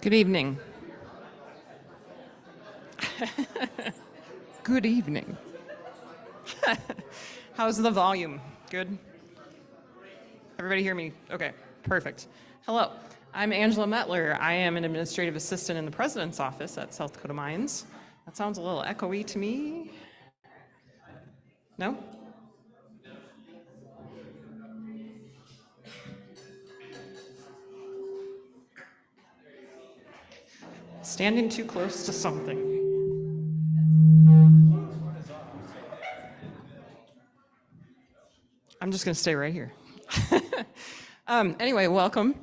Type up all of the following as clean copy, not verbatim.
Good evening. Good evening. How's the volume? Good? Everybody hear me? Okay, perfect. Hello, I'm Angela Metler. I am an administrative assistant in the president's office at South Dakota Mines. That sounds a little echoey to me. No? Standing too close to something. I'm just going to stay right here. Anyway, welcome.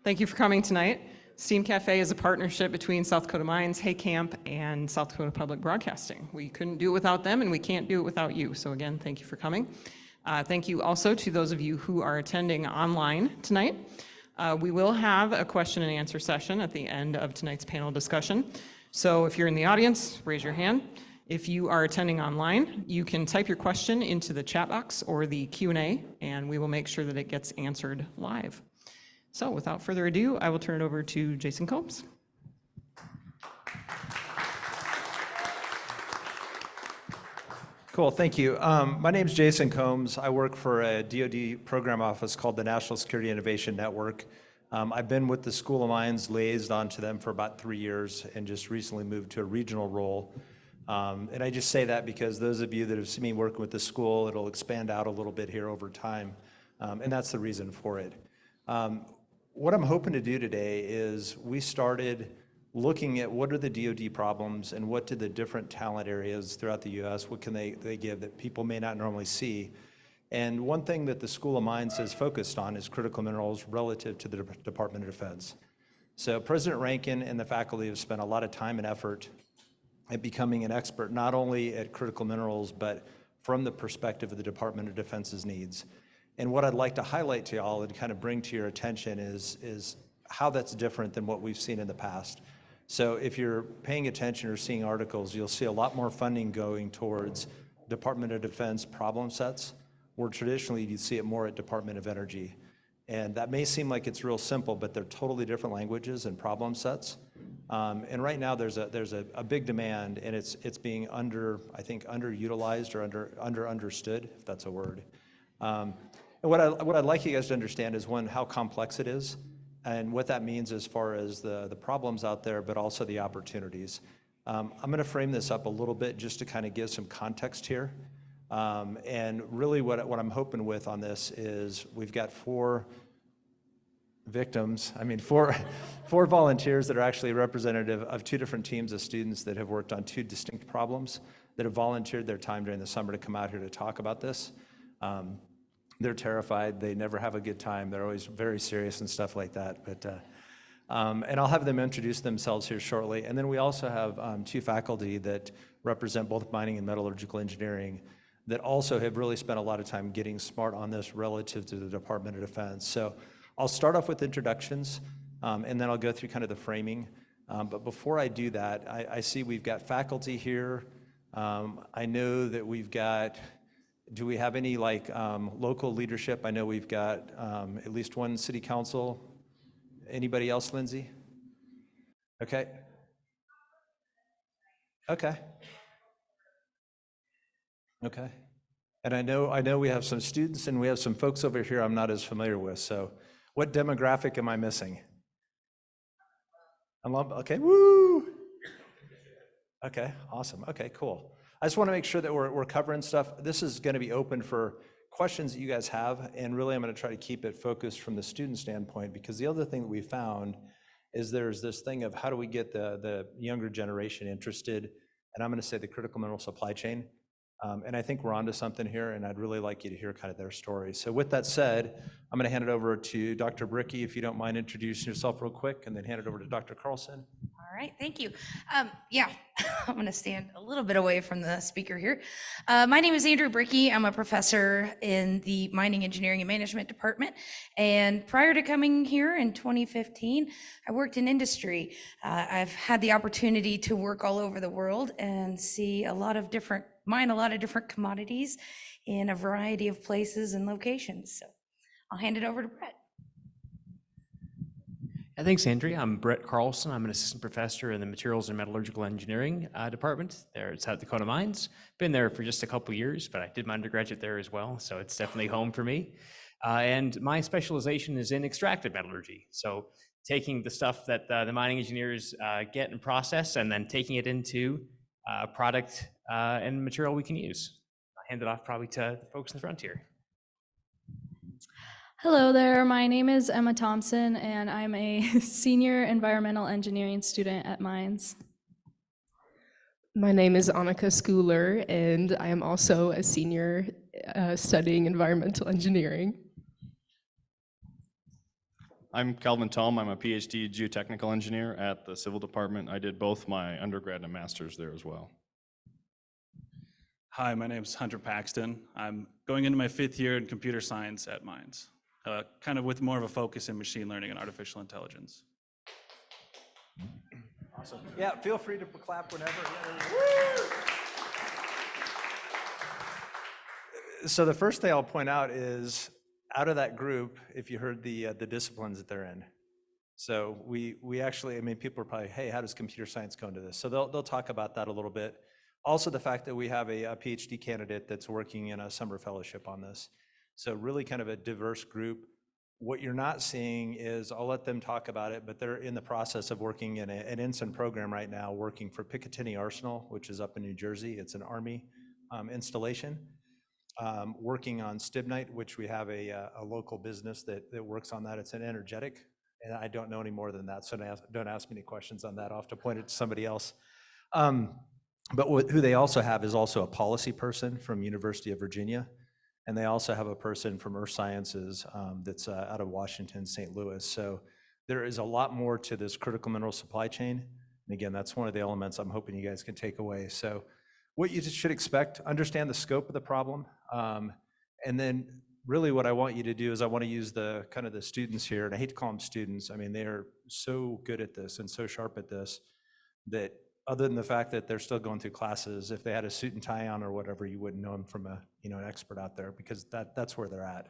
Thank you for coming tonight. Steam Cafe is a partnership between South Dakota Mines, Hay Camp, and South Dakota Public Broadcasting. We couldn't do it without them, and we can't do it without you. So again, thank you for coming. Thank you also to those of you who are attending online tonight. We will have a question and answer session at the end of tonight's panel discussion. So if you're in the audience, raise your hand. If you are attending online, you can type your question into the chat box or the Q&A, and we will make sure that it gets answered live. So without further ado, I will turn it over to Jason Combs. Cool, thank you. My name is Jason Combs. I work for a DoD program office called the National Security Innovation Network. I've been with the School of Mines, liaised to them for about 3 years, and just recently moved to a regional role. And I just say that because those of you that have seen me working with the school, it'll expand out a little bit here over time, and that's the reason for it. What I'm hoping to do today is we started looking at what are the DoD problems and what do the different talent areas throughout the U.S., what can they give that people may not normally see. And one thing that the School of Mines has focused on is critical minerals relative to the Department of Defense. So President Rankin and the faculty have spent a lot of time and effort at becoming an expert, not only at critical minerals, but from the perspective of the Department of Defense's needs. And what I'd like to highlight to y'all and kind of bring to your attention is how that's different than what we've seen in the past. So if you're paying attention or seeing articles, you'll see a lot more funding going towards Department of Defense problem sets, where traditionally you'd see it more at Department of Energy. And that may seem like it's real simple, but they're totally different languages and problem sets. And right now there's a big demand, and it's being underutilized or understood, if that's a word. And what I'd like you guys to understand is, one, how complex it is, and what that means as far as the problems out there, but also the opportunities. I'm going to frame this up a little bit just to kind of give some context here. And really what I'm hoping with on this is we've got four volunteers that are actually representative of two different teams of students that have worked on two distinct problems, that have volunteered their time during the summer to come out here to talk about this. They're terrified. They never have a good time. They're always very serious and stuff like that. But and I'll have them introduce themselves here shortly. And then we also have two faculty that represent both mining and metallurgical engineering that also have really spent a lot of time getting smart on this relative to the Department of Defense. So I'll start off with introductions, and then I'll go through kind of the framing. But before I do that, I see we've got faculty here. I know that we've got, do we have any local leadership? I know we've got at least one city council. Anybody else, Lindsay? Okay. Okay. Okay. And I know we have some students and we have some folks over here I'm not as familiar with. So what demographic am I missing? Okay, woo! Okay, awesome. Okay, cool. I just want to make sure that we're covering stuff. This is going to be open for questions that you guys have, and really I'm going to try to keep it focused from the student standpoint, because the other thing that we found is there's this thing of how do we get the younger generation interested, and I'm going to say the critical mineral supply chain. And I think we're onto something here, and I'd really like you to hear kind of their story. So with that said, I'm going to hand it over to Dr. Brickey, if you don't mind introducing yourself real quick, and then hand it over to Dr. Carlson. All right, thank you. Yeah, I'm going to stand a little bit away from the speaker here. My name is Andrea Brickey. I'm a professor in the Mining, Engineering, and Management Department. And prior to coming here in 2015, I worked in industry. I've had the opportunity to work all over the world and see mine a lot of different commodities in a variety of places and locations. So I'll hand it over to Brett. Thanks, Andrea. I'm Brett Carlson. I'm an assistant professor in the Materials and Metallurgical Engineering department there at South Dakota Mines. Been there for just a couple years, but I did my undergraduate there as well, so it's definitely home for me. And my specialization is in extractive metallurgy. So taking the stuff that the mining engineers get and process, and then taking it into product and material we can use. I'll hand it off probably to the folks in the front here. Hello there, my name is Emma Thompson, and I'm a senior environmental engineering student at Mines. My name is Annika Schooler, and I am also a senior studying environmental engineering. I'm Calvin Tom. I'm a PhD geotechnical engineer at the Civil Department. I did both my undergrad and master's there as well. Hi, my name is Hunter Paxton. I'm going into my 5th year in computer science at Mines, kind of with more of a focus in machine learning and artificial intelligence. Awesome. Yeah, feel free to clap whenever. So the first thing I'll point out is, out of that group, if you heard the disciplines that they're in. So we actually, I mean, people are probably, hey, how does computer science go into this? So they'll talk about that a little bit. Also the fact that we have a PhD candidate that's working in a summer fellowship on this. So really kind of a diverse group. What you're not seeing is, I'll let them talk about it, but they're in the process of working in an ensign program right now, working for Picatinny Arsenal, which is up in New Jersey. It's an Army installation. Working on stibnite, which we have a local business that works on that. It's an energetic, and I don't know any more than that, so don't ask me any questions on that. I'll have to point it to somebody else. But who they also have is also a policy person from University of Virginia, and they also have a person from Earth Sciences that's out of Washington, St. Louis. So there is a lot more to this critical mineral supply chain. And again, that's one of the elements I'm hoping you guys can take away. So what you should expect, understand the scope of the problem. And then really what I want you to do is I want to use the kind of the students here, and I hate to call them students. I mean, they're so good at this and so sharp at this that other than the fact that they're still going through classes, if they had a suit and tie on or whatever, you wouldn't know them from an expert out there, because that's where they're at.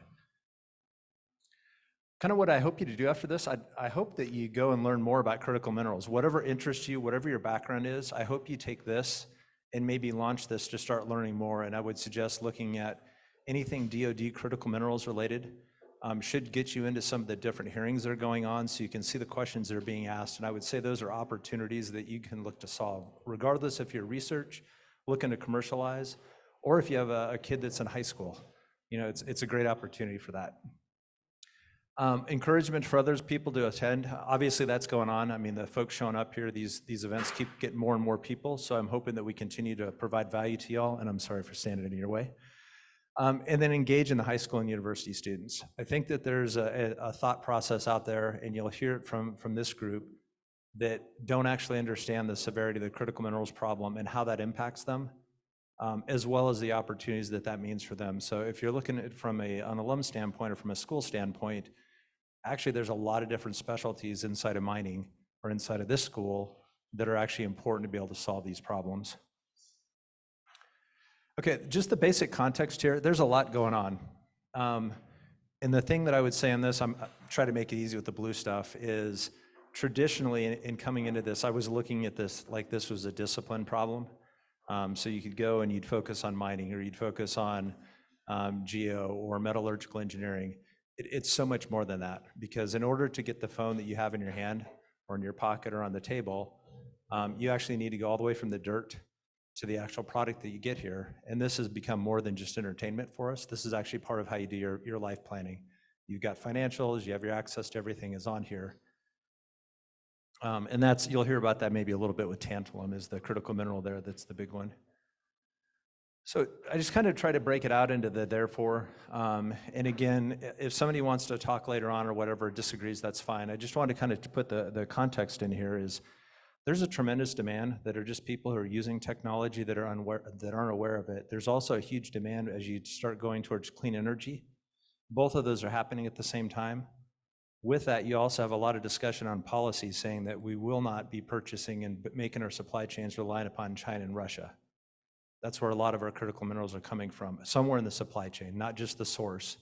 Kind of what I hope you to do after this, I hope that you go and learn more about critical minerals. Whatever interests you, whatever your background is, I hope you take this and maybe launch this to start learning more. And I would suggest looking at anything DoD critical minerals related. Should get you into some of the different hearings that are going on, so you can see the questions that are being asked. And I would say those are opportunities that you can look to solve, regardless if you're research, looking to commercialize, or if you have a kid that's in high school. It's a great opportunity for that. Encouragement for others people to attend. Obviously that's going on. I mean, the folks showing up here, these events keep getting more and more people. So I'm hoping that we continue to provide value to y'all, and I'm sorry for standing in your way. And then engage in the high school and university students. I think that there's a thought process out there, and you'll hear it from this group, that don't actually understand the severity of the critical minerals problem and how that impacts them, as well as the opportunities that means for them. So if you're looking at it from an alum standpoint or from a school standpoint, actually there's a lot of different specialties inside of mining or inside of this school that are actually important to be able to solve these problems. Okay, just the basic context here, there's a lot going on. And the thing that I would say on this, I'm trying to make it easy with the blue stuff, is traditionally in coming into this, I was looking at this like this was a discipline problem. So you could go and you'd focus on mining, or you'd focus on geo or metallurgical engineering. It's so much more than that, because in order to get the phone that you have in your hand or in your pocket or on the table, you actually need to go all the way from the dirt to the actual product that you get here. And this has become more than just entertainment for us. This is actually part of how you do your life planning. You've got financials, you have your access to everything is on here. And you'll hear about that maybe a little bit with tantalum, is the critical mineral there, that's the big one. So I just kind of try to break it out into the therefore. And again, if somebody wants to talk later on or whatever, disagrees, that's fine. I just wanted to kind of put the context in here is, there's a tremendous demand that are just people who are using technology that aren't aware of it. There's also a huge demand as you start going towards clean energy. Both of those are happening at the same time. With that, you also have a lot of discussion on policy saying that we will not be purchasing and making our supply chains reliant upon China and Russia. That's where a lot of our critical minerals are coming from, somewhere in the supply chain, not just the source.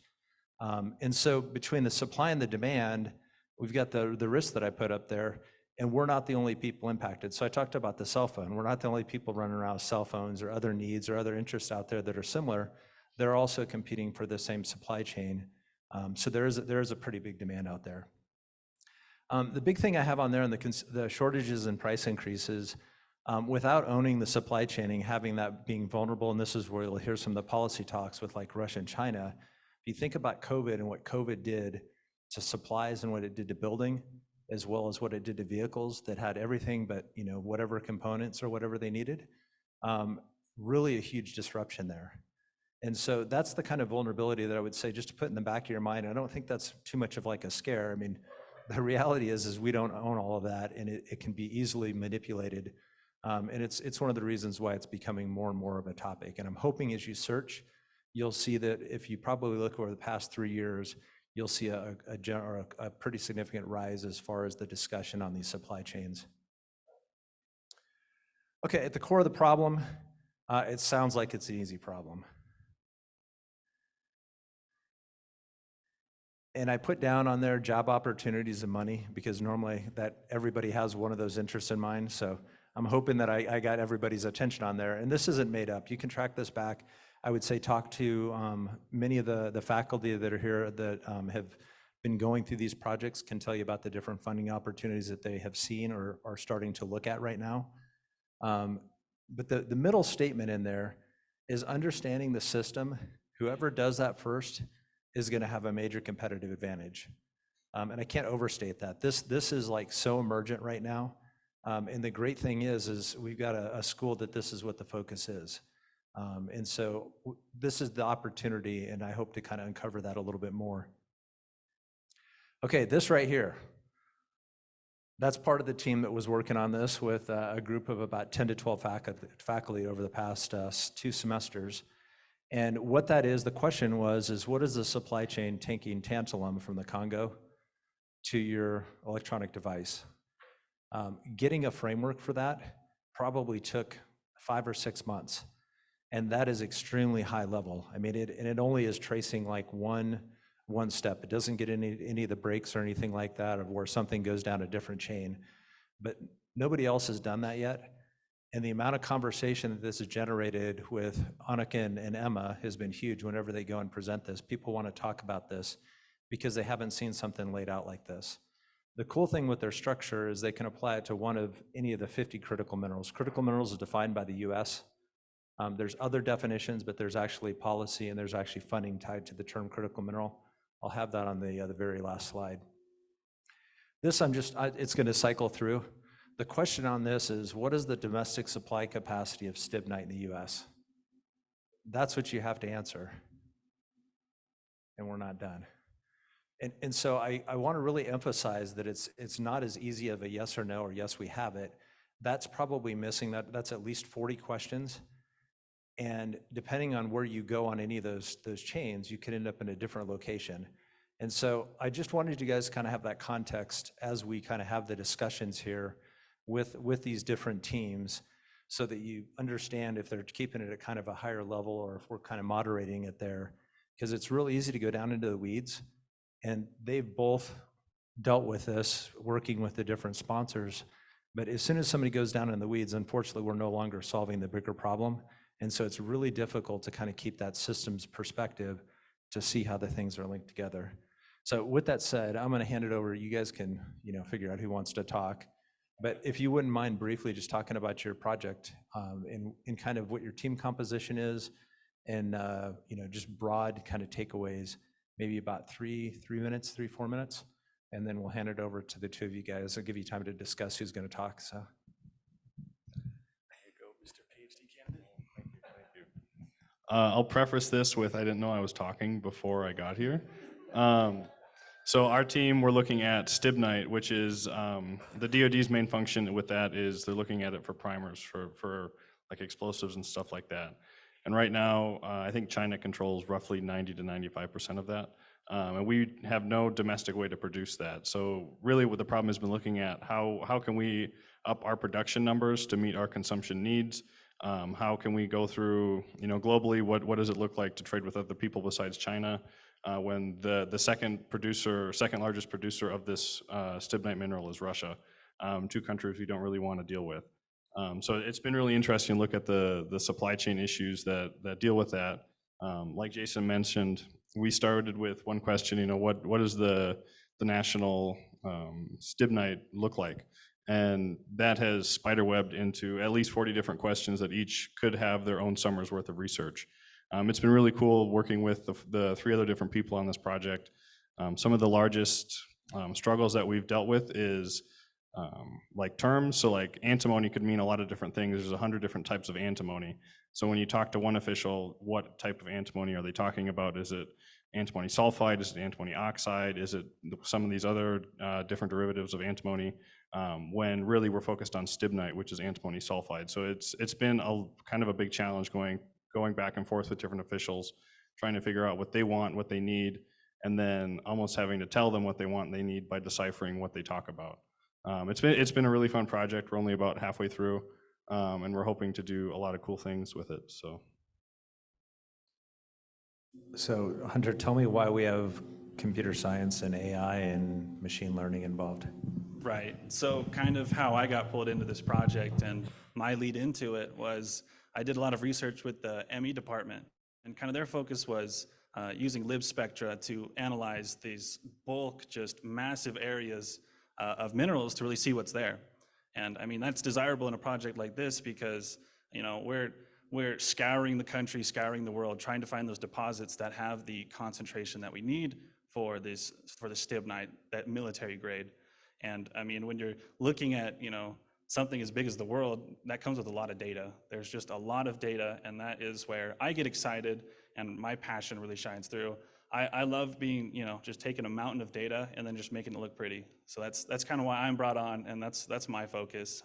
And so between the supply and the demand, we've got the risk that I put up there, and we're not the only people impacted. So I talked about the cell phone. We're not the only people running around with cell phones or other needs or other interests out there that are similar. They're also competing for the same supply chain. So there is a pretty big demand out there. The big thing I have on there in the shortages and price increases, without owning the supply chain and having that being vulnerable, and this is where you'll hear some of the policy talks with like Russia and China. If you think about COVID and what COVID did to supplies and what it did to building, as well as what it did to vehicles that had everything but whatever components or whatever they needed, really a huge disruption there. And so that's the kind of vulnerability that I would say just to put in the back of your mind. I don't think that's too much of like a scare. I mean, the reality is we don't own all of that, and it can be easily manipulated. And it's one of the reasons why it's becoming more and more of a topic. And I'm hoping as you search, you'll see that if you probably look over the past 3 years, you'll see a pretty significant rise as far as the discussion on these supply chains. Okay, at the core of the problem, it sounds like it's an easy problem. And I put down on there job opportunities and money, because normally that everybody has one of those interests in mind. So I'm hoping that I got everybody's attention on there. And this isn't made up. You can track this back. I would say talk to many of the faculty that are here that have been going through these projects, can tell you about the different funding opportunities that they have seen or are starting to look at right now. But the middle statement in there is understanding the system. Whoever does that first is going to have a major competitive advantage. And I can't overstate that. This is like so emergent right now. And the great thing is we've got a school that this is what the focus is. And so this is the opportunity, and I hope to kind of uncover that a little bit more. Okay, this right here, that's part of the team that was working on this with a group of about 10 to 12 faculty over the past 2 semesters. And what that is, the question is what is the supply chain taking tantalum from the Congo to your electronic device? Getting a framework for that probably took 5 or 6 months. And that is extremely high level. I mean, it only is tracing like one step. It doesn't get any of the breaks or anything like that of where something goes down a different chain. But nobody else has done that yet. And the amount of conversation that this has generated with Annika and Emma has been huge. Whenever they go and present this, people want to talk about this because they haven't seen something laid out like this. The cool thing with their structure is they can apply it to one of any of the 50 critical minerals. Critical minerals is defined by the US. There's other definitions, but there's actually policy and there's actually funding tied to the term critical mineral. I'll have that on the very last slide. This it's going to cycle through. The question on this is, what is the domestic supply capacity of stibnite in the US? That's what you have to answer. And we're not done. And so I want to really emphasize that it's not as easy of a yes or no or yes, we have it. That's probably missing. That's at least 40 questions. And depending on where you go on any of those chains, you could end up in a different location. And so I just wanted you guys kind of have that context as we kind of have the discussions here with these different teams, so that you understand if they're keeping it at kind of a higher level or if we're kind of moderating it there, because it's really easy to go down into the weeds. And they've both dealt with this, working with the different sponsors. But as soon as somebody goes down in the weeds, unfortunately, we're no longer solving the bigger problem. And so it's really difficult to kind of keep that systems perspective to see how the things are linked together. So with that said, I'm going to hand it over. You guys can, figure out who wants to talk. But if you wouldn't mind briefly just talking about your project and kind of what your team composition is, and just broad kind of takeaways, maybe about 4 minutes, and then we'll hand it over to the two of you guys. I'll give you time to discuss who's going to talk. So. I'll preface this with I didn't know I was talking before I got here. So our team, we're looking at stibnite, which is the DoD's main function with that is they're looking at it for primers, for like explosives and stuff like that. And right now, I think China controls roughly 90 to 95% of that. And we have no domestic way to produce that. So really what the problem has been looking at, how can we up our production numbers to meet our consumption needs? How can we go through, globally, what does it look like to trade with other people besides China when the second largest producer of this stibnite mineral is Russia, two countries we don't really want to deal with. So it's been really interesting to look at the supply chain issues that deal with that. Like Jason mentioned, we started with one question, what does the national stibnite look like? And that has spiderwebbed into at least 40 different questions that each could have their own summer's worth of research. It's been really cool working with the 3 other different people on this project. Some of the largest struggles that we've dealt with is like terms. So like antimony could mean a lot of different things. There's 100 different types of antimony. So when you talk to one official, what type of antimony are they talking about? Is it antimony sulfide? Is it antimony oxide? Is it some of these other different derivatives of antimony? When really we're focused on stibnite, which is antimony sulfide. So it's been a kind of a big challenge going back and forth with different officials, trying to figure out what they want, what they need, and then almost having to tell them what they want and they need by deciphering what they talk about. It's been a really fun project. We're only about halfway through, and we're hoping to do a lot of cool things with it. So Hunter, tell me why we have computer science and AI and machine learning involved. Right. So kind of how I got pulled into this project and my lead into it was I did a lot of research with the ME department, and kind of their focus was using lib spectra to analyze these bulk, just massive areas of minerals to really see what's there. And I mean, that's desirable in a project like this because, we're scouring the country, scouring the world, trying to find those deposits that have the concentration that we need for the stibnite, that military grade. And I mean, when you're looking at, something as big as the world, that comes with a lot of data. There's just a lot of data, and that is where I get excited and my passion really shines through. I love being, just taking a mountain of data and then just making it look pretty. So that's kind of why I'm brought on, and that's my focus.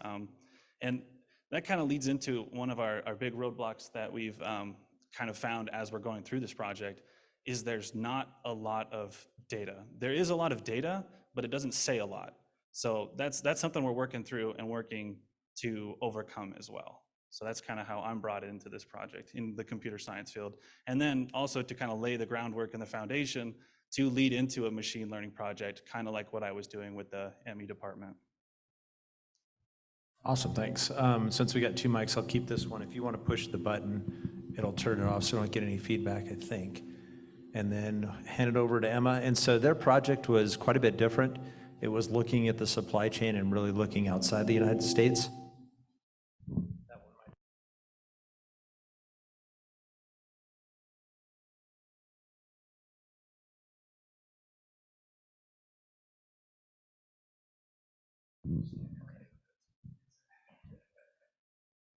And that kind of leads into one of our big roadblocks that we've kind of found as we're going through this project, is there's not a lot of data. There is a lot of data, but it doesn't say a lot. So that's something we're working through and working to overcome as well. So that's kind of how I'm brought into this project in the computer science field. And then also to kind of lay the groundwork and the foundation to lead into a machine learning project, kind of like what I was doing with the ME department. Awesome, thanks. Since we got 2 mics, I'll keep this one. If you want to push the button, it'll turn it off so we don't get any feedback, I think. And then hand it over to Emma. And so their project was quite a bit different. It was looking at the supply chain and really looking outside the United States.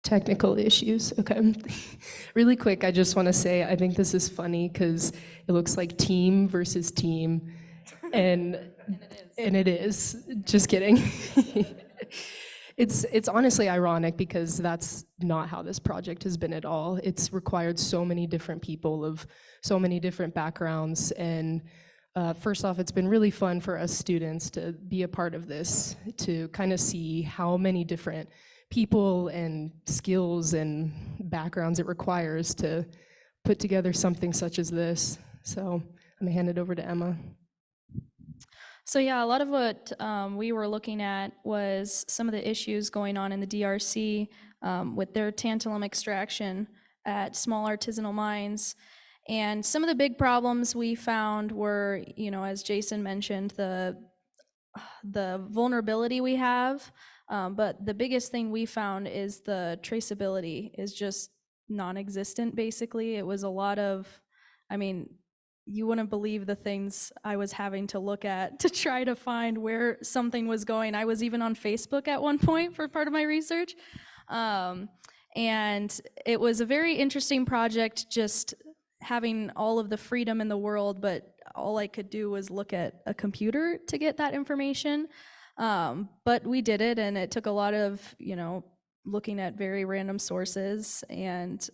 Technical issues, okay. Really quick, I just want to say, I think this is funny because it looks like team versus team, and it is. Just kidding. It's honestly ironic because that's not how this project has been at all. It's required so many different people of so many different backgrounds, and first off, it's been really fun for us students to be a part of this, to kind of see how many different people and skills and backgrounds it requires to put together something such as this. So I'm gonna hand it over to Emma. So yeah, a lot of what we were looking at was some of the issues going on in the DRC with their tantalum extraction at small artisanal mines. And some of the big problems we found were, as Jason mentioned, the vulnerability we have. But the biggest thing we found is the traceability is just non-existent, basically. It was a lot of, you wouldn't believe the things I was having to look at to try to find where something was going. I was even on Facebook at one point for part of my research. And it was a very interesting project, just having all of the freedom in the world, but all I could do was look at a computer to get that information. But we did it, and it took a lot of, looking at very random sources. And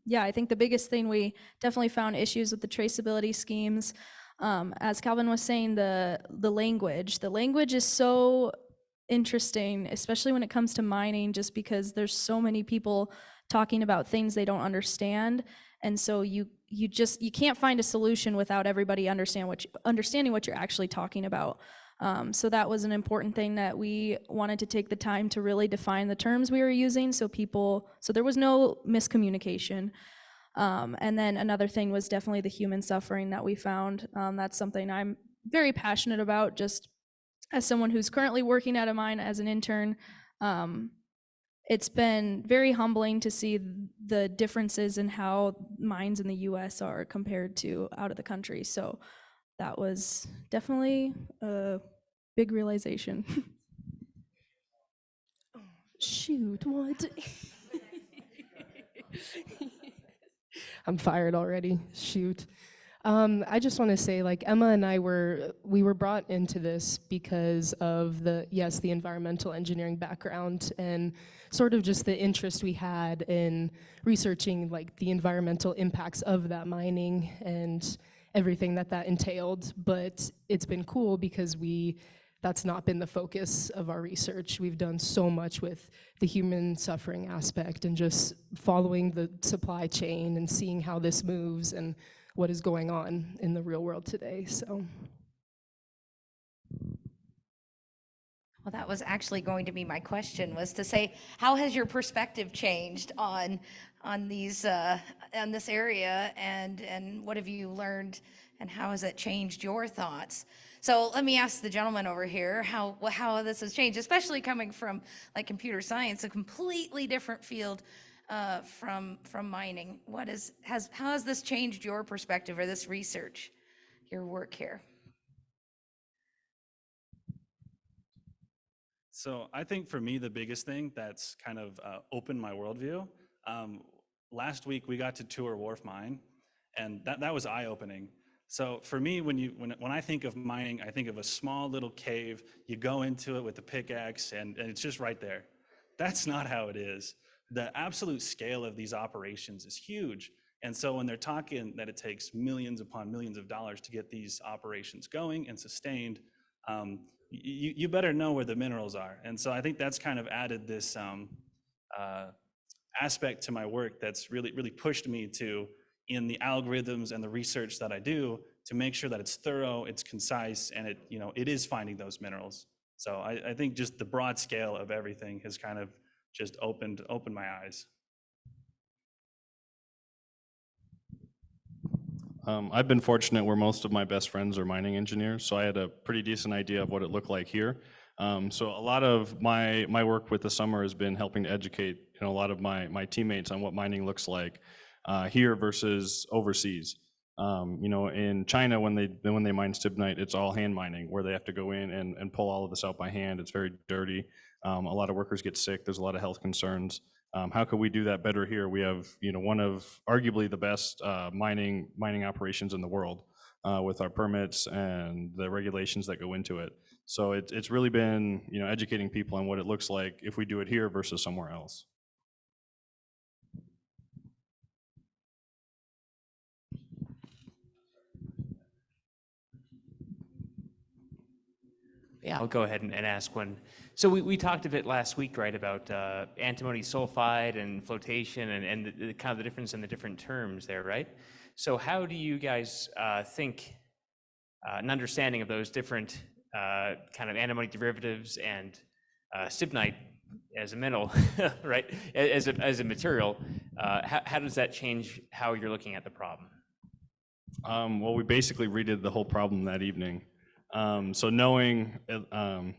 yeah, I think the biggest thing, we definitely found issues with the traceability schemes. As Calvin was saying, the language is so interesting, especially when it comes to mining, just because there's so many people talking about things they don't understand. And so you can't find a solution without everybody understanding what you're actually talking about. So that was an important thing, that we wanted to take the time to really define the terms we were using, so there was no miscommunication. And then another thing was definitely the human suffering that we found. That's something I'm very passionate about, just as someone who's currently working at a mine as an intern. It's been very humbling to see the differences in how mines in the US are compared to out of the country. So that was definitely a big realization. Shoot, what? I'm fired already. Shoot. I just want to say, like, Emma and I we were brought into this because of the environmental engineering background and sort of just the interest we had in researching, like, the environmental impacts of that mining and everything that entailed. But it's been cool because that's not been the focus of our research. We've done so much with the human suffering aspect and just following the supply chain and seeing how this moves and what is going on in the real world today. So, Well, that was actually going to be my question, was to say, how has your perspective changed on these on this area, and what have you learned, and how has it changed your thoughts? So let me ask the gentleman over here how this has changed, especially coming from, like, computer science, a completely different field from mining. How has this changed your perspective, or this research, your work here? So I think for me, the biggest thing that's kind of opened my worldview, last week we got to tour Wharf Mine, and that was eye-opening. So for me, when I think of mining, I think of a small little cave. You go into it with a pickaxe, and it's just right there. That's not how it is. The absolute scale of these operations is huge. And so when they're talking that it takes millions upon millions of dollars to get these operations going and sustained, you better know where the minerals are. And so I think that's kind of added this aspect to my work that's really pushed me to, in the algorithms and the research that I do, to make sure that it's thorough, it's concise, and it is finding those minerals. So I think just the broad scale of everything has kind of just opened my eyes. I've been fortunate where most of my best friends are mining engineers, so I had a pretty decent idea of what it looked like here. So a lot of my work with the summer has been helping to educate a lot of my teammates on what mining looks like here versus overseas. In China, when they mine stibnite, it's all hand mining, where they have to go in and pull all of this out by hand. It's very dirty. A lot of workers get sick. There's a lot of health concerns. How could we do that better here? We have one of arguably the best mining operations in the world with our permits and the regulations that go into it. So it's really been educating people on what it looks like if we do it here versus somewhere else. Yeah, I'll go ahead and ask one. So we talked a bit last week, right, about antimony sulfide and flotation and the kind of the difference in the different terms there, right? So how do you guys think an understanding of those different kind of antimony derivatives and stibnite as a mineral, right, as a material, how does that change how you're looking at the problem? Well, we basically redid the whole problem that evening. So knowing,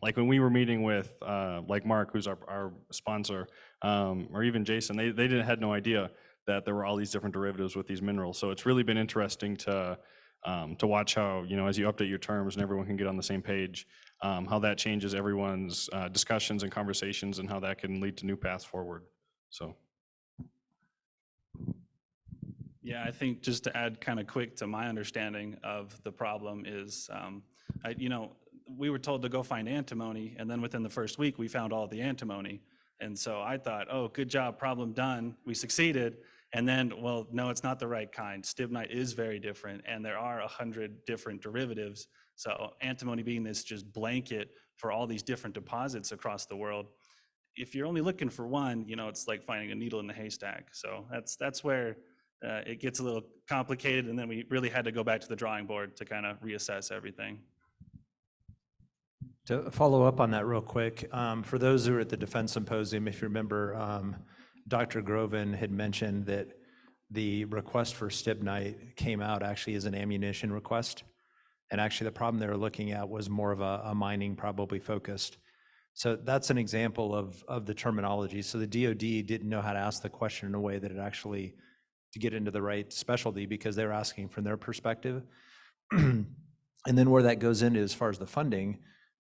like when we were meeting with like Mark, who's our sponsor, or even Jason, they had no idea that there were all these different derivatives with these minerals. So it's really been interesting to watch how, as you update your terms and everyone can get on the same page, how that changes everyone's discussions and conversations, and how that can lead to new paths forward. So. Yeah, I think just to add kind of quick to my understanding of the problem is, we were told to go find antimony, and then within the first week we found all the antimony. And so I thought, oh, good job, problem done, we succeeded. And then, well, no, it's not the right kind. Stibnite is very different, and there are 100 different derivatives. So antimony being this just blanket for all these different deposits across the world, if you're only looking for one, it's like finding a needle in the haystack. So that's where it gets a little complicated, and then we really had to go back to the drawing board to kind of reassess everything. To follow up on that real quick, for those who were at the Defense Symposium, if you remember, Dr. Groven had mentioned that the request for stibnite came out actually as an ammunition request. And actually the problem they were looking at was more of a mining probably focused. So that's an example of the terminology. So the DoD didn't know how to ask the question in a way that it actually, to get into the right specialty, because they were asking from their perspective. And then where that goes into as far as the funding,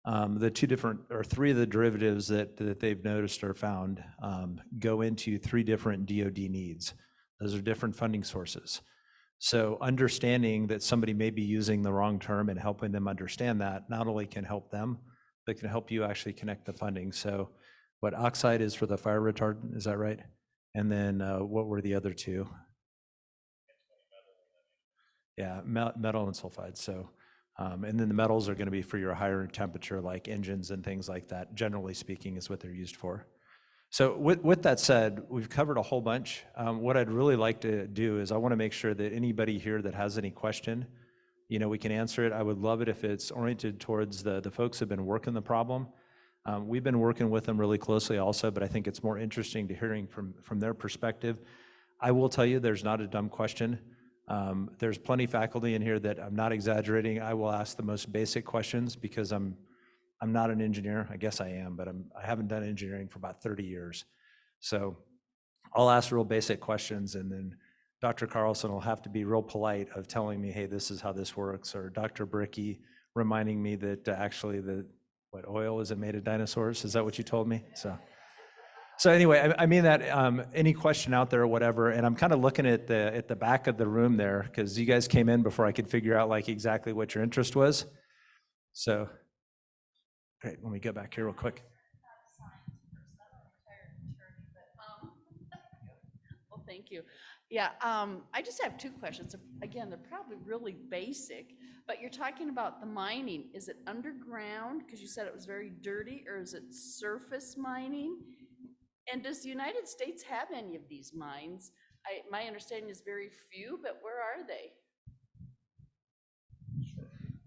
the three of the derivatives that they've noticed or found go into three different DoD needs. Those are different funding sources. So understanding that somebody may be using the wrong term and helping them understand that not only can help them, but can help you actually connect the funding. So what oxide is for the fire retardant, is that right? And then what were the other two? Yeah, metal and sulfide. So, and then the metals are going to be for your higher temperature, like engines and things like that, generally speaking, is what they're used for. So with that said, we've covered a whole bunch. What I'd really like to do is I want to make sure that anybody here that has any question, we can answer it. I would love it if it's oriented towards the folks who've been working the problem. We've been working with them really closely also, but I think it's more interesting to hearing from their perspective. I will tell you, there's not a dumb question. There's plenty of faculty in here that I'm not exaggerating. I will ask the most basic questions because I'm not an engineer. I guess I am, but I haven't done engineering for about 30 years. So I'll ask real basic questions, and then Dr. Carlson will have to be real polite of telling me, hey, this is how this works, or Dr. Brickey reminding me that actually what oil is it made of dinosaurs? Is that what you told me? So anyway, I mean that any question out there or whatever, and I'm kind of looking at the back of the room there because you guys came in before I could figure out like exactly what your interest was. So. Great, let me go back here real quick. Well, thank you. Yeah, I just have two questions. Again, they're probably really basic, but you're talking about the mining. Is it underground, because you said it was very dirty, or is it surface mining? And does the United States have any of these mines? My understanding is very few, but where are they?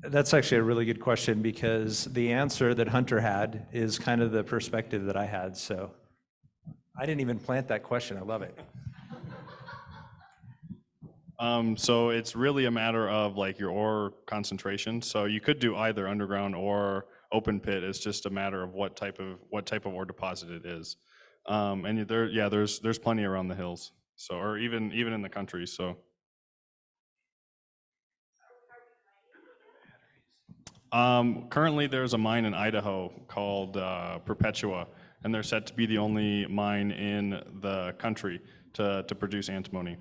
That's actually a really good question because the answer that Hunter had is kind of the perspective that I had. So I didn't even plant that question. I love it. So it's really a matter of like your ore concentration. So you could do either underground or open pit. It's just a matter of what type of ore deposit it is. And there's plenty around the hills. So, or even in the country. So. Currently, there's a mine in Idaho called Perpetua, and they're set to be the only mine in the country to produce antimony.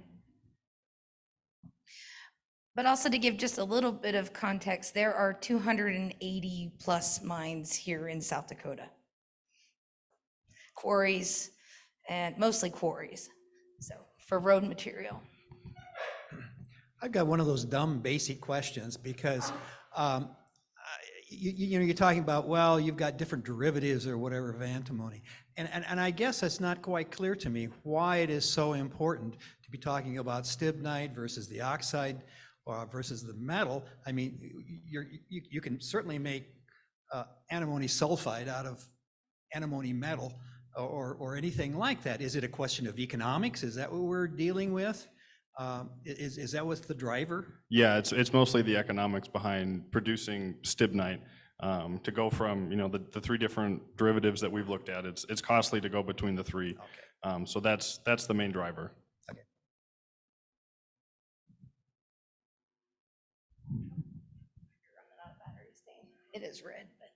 But also to give just a little bit of context, there are 280 plus mines here in South Dakota. Quarries, and mostly quarries, so for road material. I've got one of those dumb basic questions because you're talking about, well, you've got different derivatives or whatever of antimony. And I guess it's not quite clear to me why it is so important to be talking about stibnite versus the oxide versus the metal. I mean, you can certainly make antimony sulfide out of antimony metal or anything like that. Is it a question of economics? Is that what we're dealing with? Is that what's the driver? Yeah, it's mostly the economics behind producing stibnite. To go from the three different derivatives that we've looked at, it's costly to go between the three. Okay. So that's the main driver. Okay. It is red, but.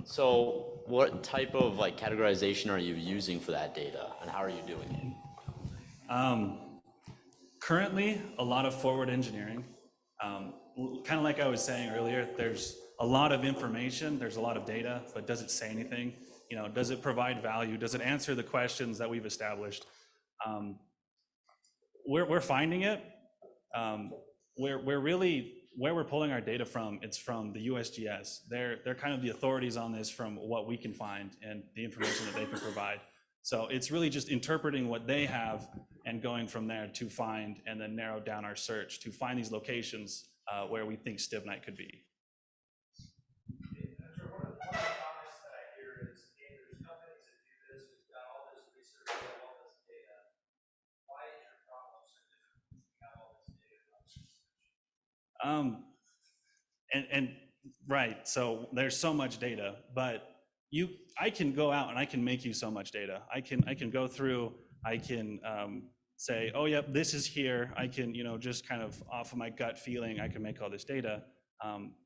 So what type of categorization are you using for that data, and how are you doing it? Currently, a lot of forward engineering. Kind of like I was saying earlier, there's a lot of information, there's a lot of data, but does it say anything? Does it provide value? Does it answer the questions that we've established? we're finding it. We're really, where we're pulling our data from, it's from the USGS. They're kind of the authorities on this from what we can find and the information that they can provide. So it's really just interpreting what they have and going from there to find and then narrow down our search to find these locations where we think stibnite could be. And right, so there's so much data, but I can go out and I can make you so much data. I can go through, I can say, oh yep, this is here. I can, just kind of off of my gut feeling, I can make all this data.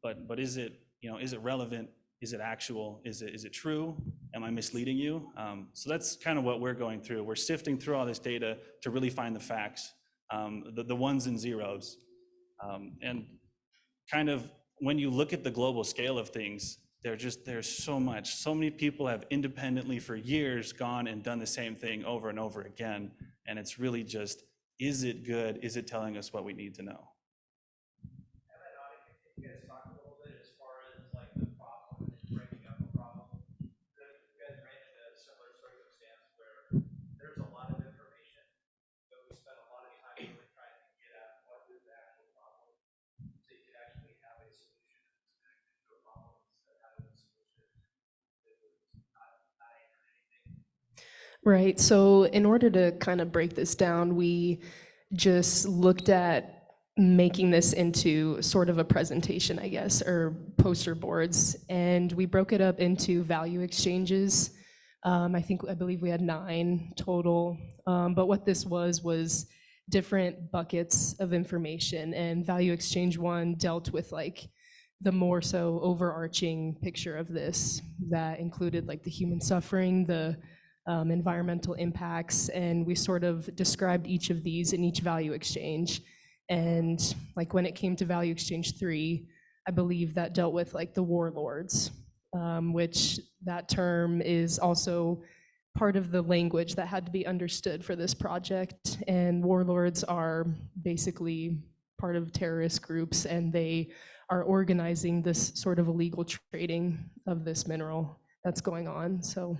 But is it, is it relevant? Is it actual? Is it true? Am I misleading you? So that's kind of what we're going through. We're sifting through all this data to really find the facts, the ones and zeros. And kind of when you look at the global scale of things, there's so much. So many people have independently for years gone and done the same thing over and over again. And it's really just, is it good? Is it telling us what we need to know? Right, so in order to kind of break this down, we just looked at making this into sort of a presentation, I guess, or poster boards, and we broke it up into value exchanges. I believe we had 9 total, but what this was different buckets of information, and value exchange 1 dealt with like the more so overarching picture of this that included like the human suffering, the environmental impacts, and we sort of described each of these in each value exchange. And like when it came to value exchange 3, I believe that dealt with like the warlords, which that term is also part of the language that had to be understood for this project. And warlords are basically part of terrorist groups, and they are organizing this sort of illegal trading of this mineral that's going on. So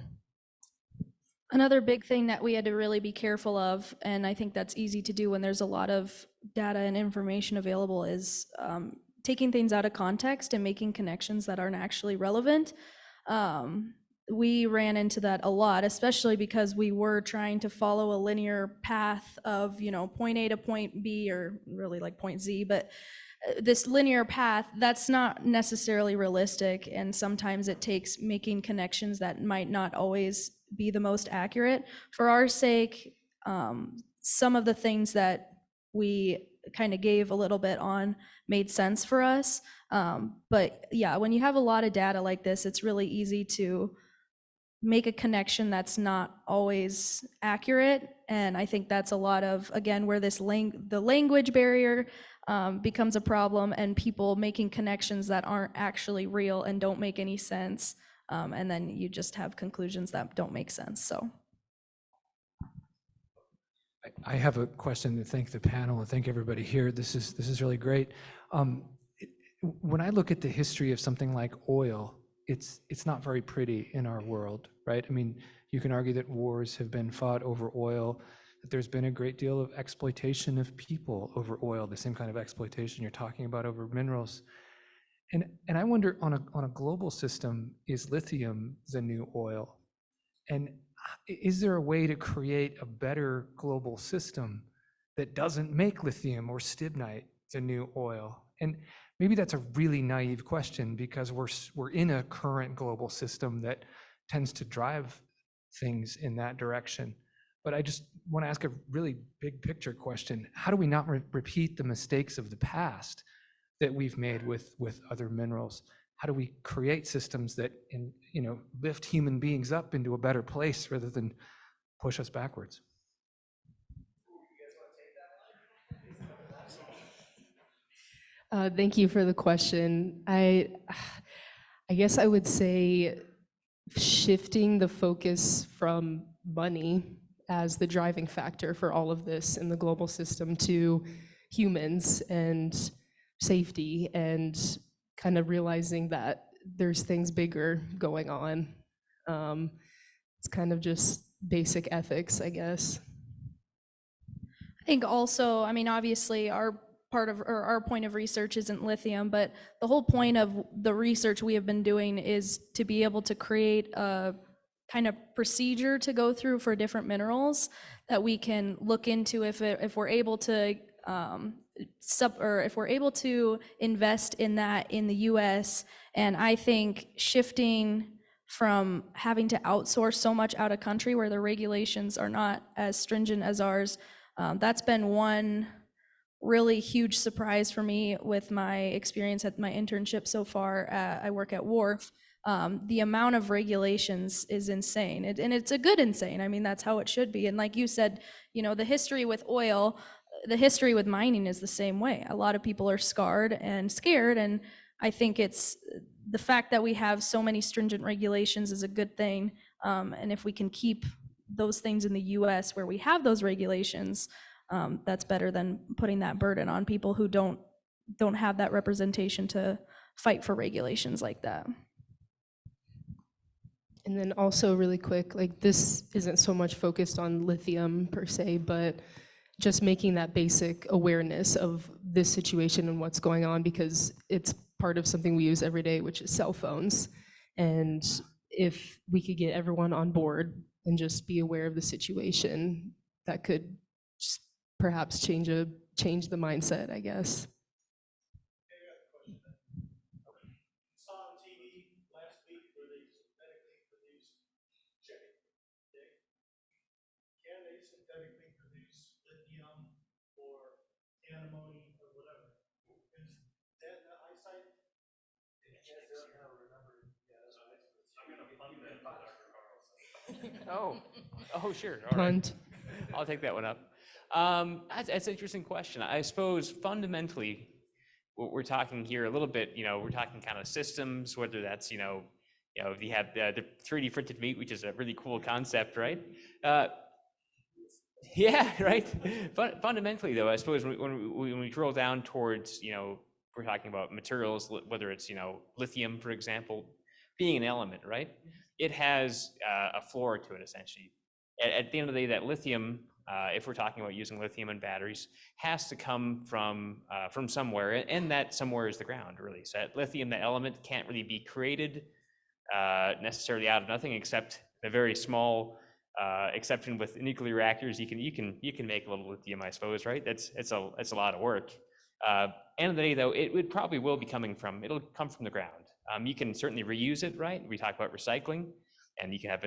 another big thing that we had to really be careful of, and I think that's easy to do when there's a lot of data and information available, is taking things out of context and making connections that aren't actually relevant. We ran into that a lot, especially because we were trying to follow a linear path of, point A to point B, or really like point Z, but this linear path, that's not necessarily realistic, and sometimes it takes making connections that might not always be the most accurate. For our sake, some of the things that we kind of gave a little bit on made sense for us. But yeah, when you have a lot of data like this, it's really easy to make a connection that's not always accurate. And I think that's a lot of, again, where the language barrier becomes a problem, and people making connections that aren't actually real and don't make any sense. And then you just have conclusions that don't make sense, so. I have a question to thank the panel and thank everybody here. This is really great. When I look at the history of something like oil, it's not very pretty in our world, right? I mean, you can argue that wars have been fought over oil, that there's been a great deal of exploitation of people over oil, the same kind of exploitation you're talking about over minerals. And I wonder, on a global system, is lithium the new oil? And is there a way to create a better global system that doesn't make lithium or stibnite the new oil? And maybe that's a really naive question, because we're in a current global system that tends to drive things in that direction. But I just want to ask a really big picture question. How do we not repeat the mistakes of the past that we've made with other minerals? How do we create systems that lift human beings up into a better place rather than push us backwards? Thank you for the question. I guess I would say shifting the focus from money as the driving factor for all of this in the global system to humans and safety, and kind of realizing that there's things bigger going on. It's kind of just basic ethics, I guess. I think also, I mean, obviously our part of, or our point of research isn't lithium, but the whole point of the research we have been doing is to be able to create a kind of procedure to go through for different minerals that we can look into if we're able to if we're able to invest in that in the US. And I think shifting from having to outsource so much out of country where the regulations are not as stringent as ours, that's been one really huge surprise for me with my experience at my internship so far. I work at Wharf. The amount of regulations is insane, and it's a good insane. I mean, that's how it should be. And like you said, you know, the history with oil, the history with mining is the same way. A lot of people are scarred and scared, and I think it's the fact that we have so many stringent regulations is a good thing. And if we can keep those things in the US where we have those regulations, that's better than putting that burden on people who don't have that representation to fight for regulations like that. And then also really quick, like this isn't so much focused on lithium per se, but just making that basic awareness of this situation and what's going on, because it's part of something we use every day, which is cell phones. And if we could get everyone on board and just be aware of the situation, that could just perhaps change the mindset, I guess. Oh, sure. All right. Punt. I'll take that one up. That's an interesting question. I suppose fundamentally, what we're talking here a little bit, you know, we're talking kind of systems, whether that's, you know, if you have the 3D printed meat, which is a really cool concept, right? Yeah, right. Fundamentally, though, I suppose when we drill down towards, you know, we're talking about materials, whether it's, you know, lithium, for example, being an element, right? It has a floor to it, essentially. At the end of the day, that lithium, if we're talking about using lithium in batteries, has to come from somewhere, and that somewhere is the ground, really. So that lithium, that element, can't really be created necessarily out of nothing, except a very small exception with nuclear reactors. You can make a little lithium, I suppose, right? It's a lot of work. End of the day, though, it probably will be it'll come from the ground. You can certainly reuse it, right? We talk about recycling, and you can have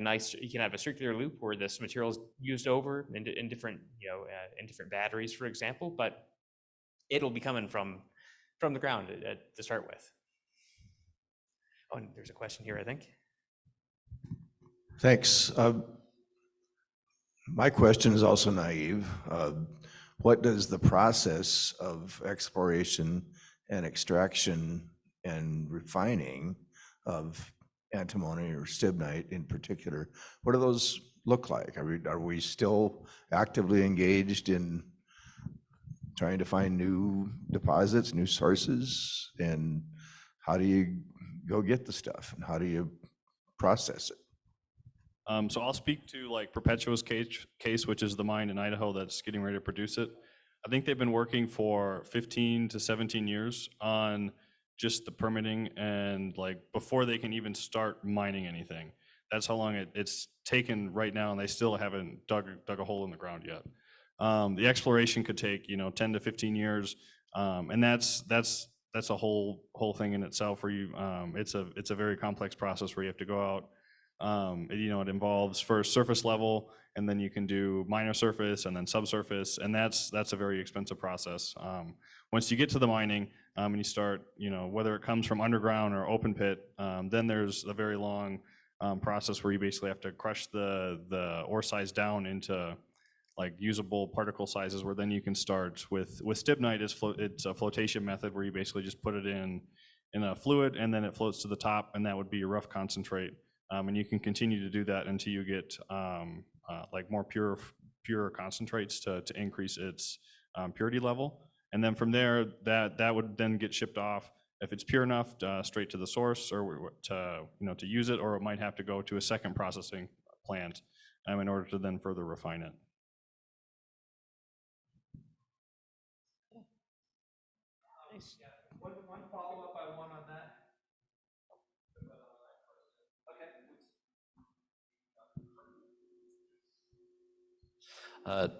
a circular loop where this material is used over in different, you know, in different batteries, for example. But it'll be coming from the ground to start with. Oh, and there's a question here, I think. Thanks. My question is also naive. What does the process of exploration and extraction and refining of antimony or stibnite in particular, what do those look like? Are we still actively engaged in trying to find new deposits, new sources? And how do you go get the stuff, and how do you process it? So I'll speak to like Perpetua's case, which is the mine in Idaho that's getting ready to produce it. I think they've been working for 15 to 17 years on just the permitting, and like before they can even start mining anything. That's how long it's taken right now, and they still haven't dug a hole in the ground yet. The exploration could take, you know, 10 to 15 years, and that's a whole thing in itself. Where you, it's a very complex process where you have to go out. You know, it involves first surface level, and then you can do minor surface and then subsurface, and that's a very expensive process. Once you get to the mining and you start, you know, whether it comes from underground or open pit, then there's a very long process where you basically have to crush the ore size down into like usable particle sizes, where then you can start with stibnite. It's a flotation method where you basically just put it in a fluid, and then it floats to the top, and that would be your rough concentrate. And you can continue to do that until you get like more pure concentrates to increase its purity level. And then from there, that would then get shipped off, if it's pure enough, straight to the source, or to use it, or it might have to go to a second processing plant in order to then further refine it. One follow-up I want on that.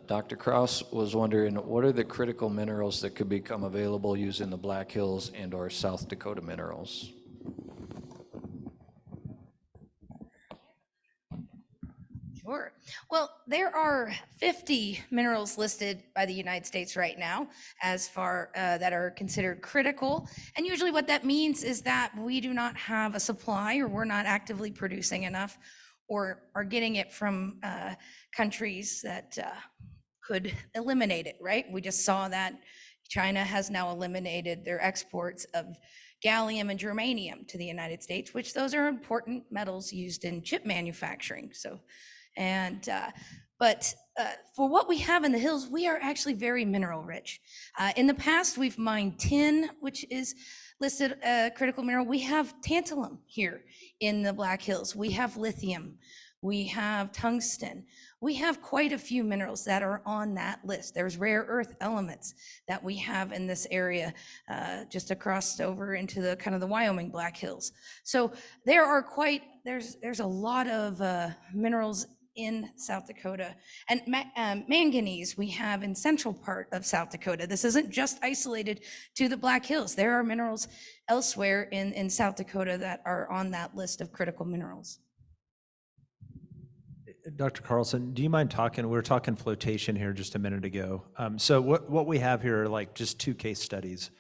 Dr. Kraus was wondering, what are the critical minerals that could become available using the Black Hills and/or South Dakota minerals? Sure. Well, there are 50 minerals listed by the United States right now as far that are considered critical. And usually what that means is that we do not have a supply, or we're not actively producing enough, or are getting it from countries that could eliminate it, right? We just saw that China has now eliminated their exports of gallium and germanium to the United States, which those are important metals used in chip manufacturing. So, but for what we have in the hills, we are actually very mineral rich. In the past, we've mined tin, which is listed critical mineral. We have tantalum here in the Black Hills. We have lithium. We have tungsten. We have quite a few minerals that are on that list. There's rare earth elements that we have in this area, just across over into the kind of the Wyoming Black Hills. So there are there's a lot of minerals in South Dakota. And manganese we have in central part of South Dakota. This isn't just isolated to the Black Hills. There are minerals elsewhere in South Dakota that are on that list of critical minerals. Dr. Carlson, do you mind talking? We were talking flotation here just a minute ago. So what we have here are like just two case studies.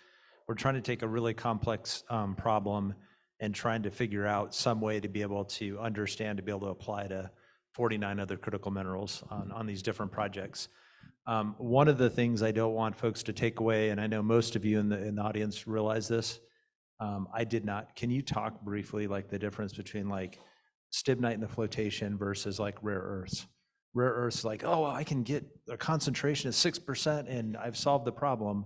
We're trying to take a really complex problem and trying to figure out some way to be able to understand, to be able to apply to 49 other critical minerals on these different projects. One of the things I don't want folks to take away, and I know most of you in the audience realize this, I did not. Can you talk briefly like the difference between like stibnite in the flotation versus like rare earths? Rare earths, like, oh, I can get a concentration of 6% and I've solved the problem.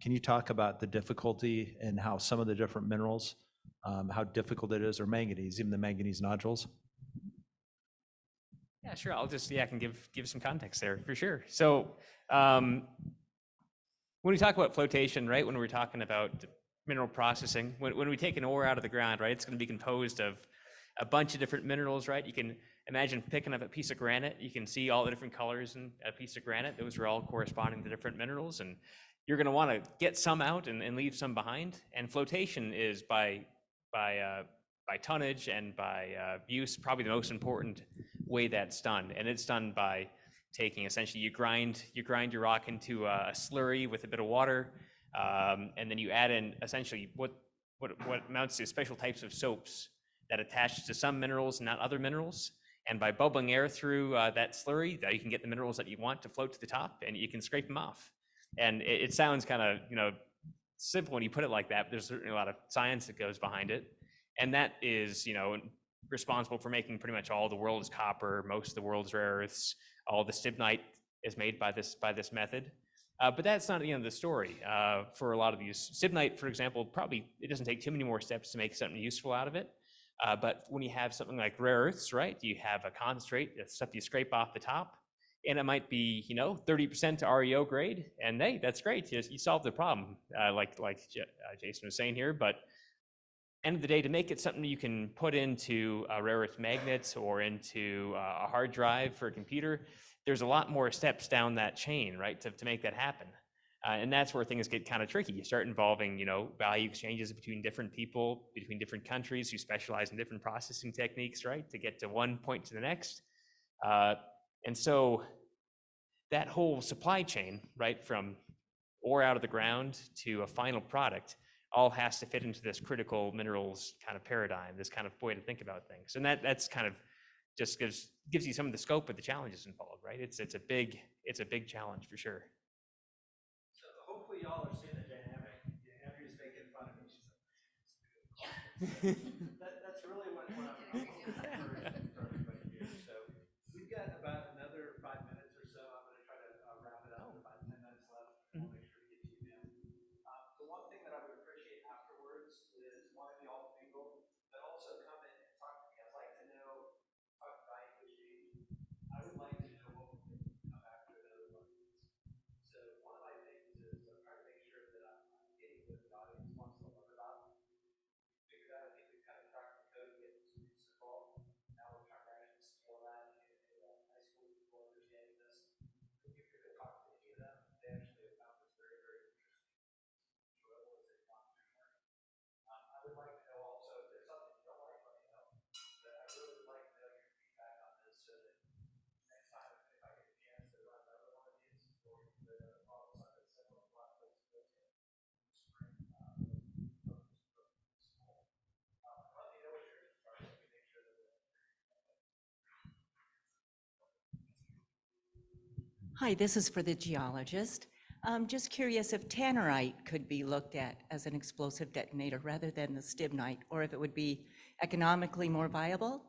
Can you talk about the difficulty and how some of the different minerals, how difficult it is, or manganese, even the manganese nodules? Yeah, sure. I can give some context there for sure. So when we talk about flotation, right, when we're talking about mineral processing, when we take an ore out of the ground, right, it's going to be composed of a bunch of different minerals, right? You can imagine picking up a piece of granite. You can see all the different colors in a piece of granite. Those are all corresponding to different minerals, and you're going to want to get some out and leave some behind. And flotation is by tonnage and by use probably the most important way that's done. And it's done by taking, essentially, you grind your rock into a slurry with a bit of water, and then you add in essentially what amounts to special types of soaps that attach to some minerals and not other minerals. And by bubbling air through that slurry, you can get the minerals that you want to float to the top, and you can scrape them off. And it sounds kind of simple when you put it like that, but there's certainly a lot of science that goes behind it. And that is responsible for making pretty much all the world's copper, most of the world's rare earths. All the stibnite is made by this method. But that's not the end of the story. For a lot of these, stibnite, for example, probably it doesn't take too many more steps to make something useful out of it. But when you have something like rare earths, right, you have a concentrate, that's stuff you scrape off the top, and it might be 30% to REO grade, and hey, that's great. You solve the problem, like Jason was saying here. But end of the day, to make it something you can put into rare earth magnets or into a hard drive for a computer, there's a lot more steps down that chain, right, to make that happen. And that's where things get kind of tricky. You start involving, value exchanges between different people, between different countries who specialize in different processing techniques, right, to get to one point to the next. And so that whole supply chain, right, from ore out of the ground to a final product, all has to fit into this critical minerals kind of paradigm, this kind of way to think about things. And that's kind of just gives you some of the scope of the challenges involved, right? It's a big challenge for sure. Hopefully y'all are seeing the dynamic. Andrea's making fun of me. She's like, that's really what I'm Hi, this is for the geologist. I'm just curious if tannerite could be looked at as an explosive detonator rather than the stibnite, or if it would be economically more viable?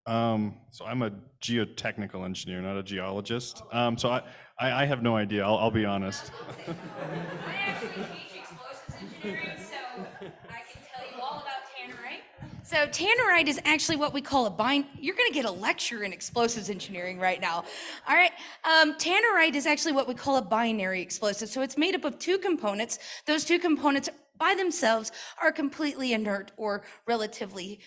So I'm a geotechnical engineer, not a geologist. So I have no idea, I'll be honest. I actually teach explosives engineering, so I can tell you all about tannerite. So tannerite is actually what we call you're gonna get a lecture in explosives engineering right now. All right, tannerite is actually what we call a binary explosive. So it's made up of two components. Those two components by themselves are completely inert or relatively,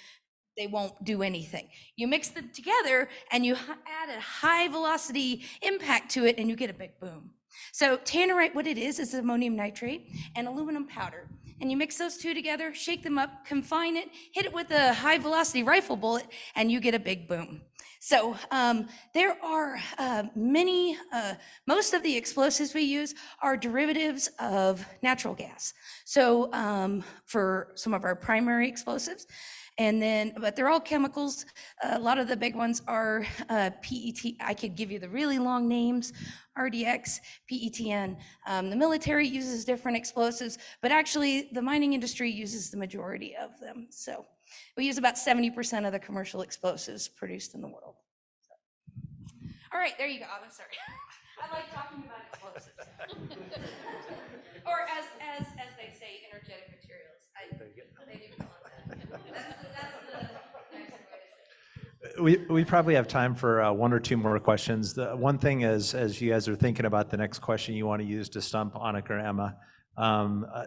they won't do anything. You mix them together and you add a high velocity impact to it and you get a big boom. So tannerite, what it is ammonium nitrate and aluminum powder. And you mix those two together, shake them up, confine it, hit it with a high velocity rifle bullet, and you get a big boom. So there are most of the explosives we use are derivatives of natural gas. So for some of our primary explosives, but they're all chemicals. A lot of the big ones are PET. I could give you the really long names, RDX, PETN. The military uses different explosives, but actually the mining industry uses the majority of them. So we use about 70% of the commercial explosives produced in the world. So. All right, there you go. I'm sorry. I like talking about explosives. Or as they say, energetic materials. They do call it that. That's the nicer way to say it. We probably have time for one or two more questions. The one thing is, as you guys are thinking about the next question you want to use to stump Annika or Emma,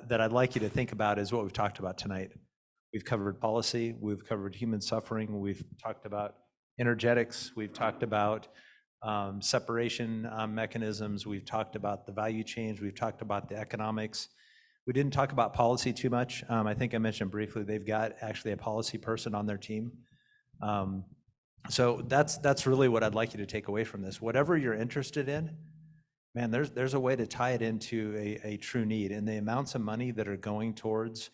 that I'd like you to think about is what we've talked about tonight. We've covered policy, we've covered human suffering, we've talked about energetics, we've talked about separation mechanisms, we've talked about the value chains, we've talked about the economics. We didn't talk about policy too much. I think I mentioned briefly, they've got actually a policy person on their team. So that's really what I'd like you to take away from this. Whatever you're interested in, man, there's a way to tie it into a true need. And the amounts of money that are going towards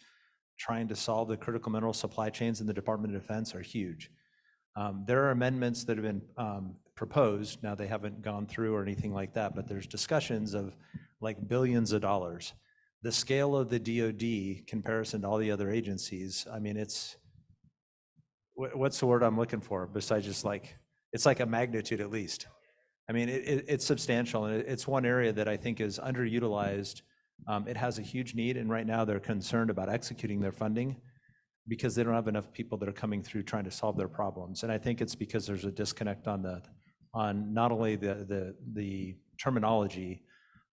trying to solve the critical mineral supply chains in the Department of Defense are huge. There are amendments that have been proposed. Now, they haven't gone through or anything like that, but there's discussions of like billions of dollars. The scale of the DoD comparison to all the other agencies, I mean, what's the word I'm looking for besides just like, it's like a magnitude at least. I mean, it's substantial, and it's one area that I think is underutilized. It has a huge need, and right now they're concerned about executing their funding because they don't have enough people that are coming through trying to solve their problems. And I think it's because there's a disconnect on not only the terminology,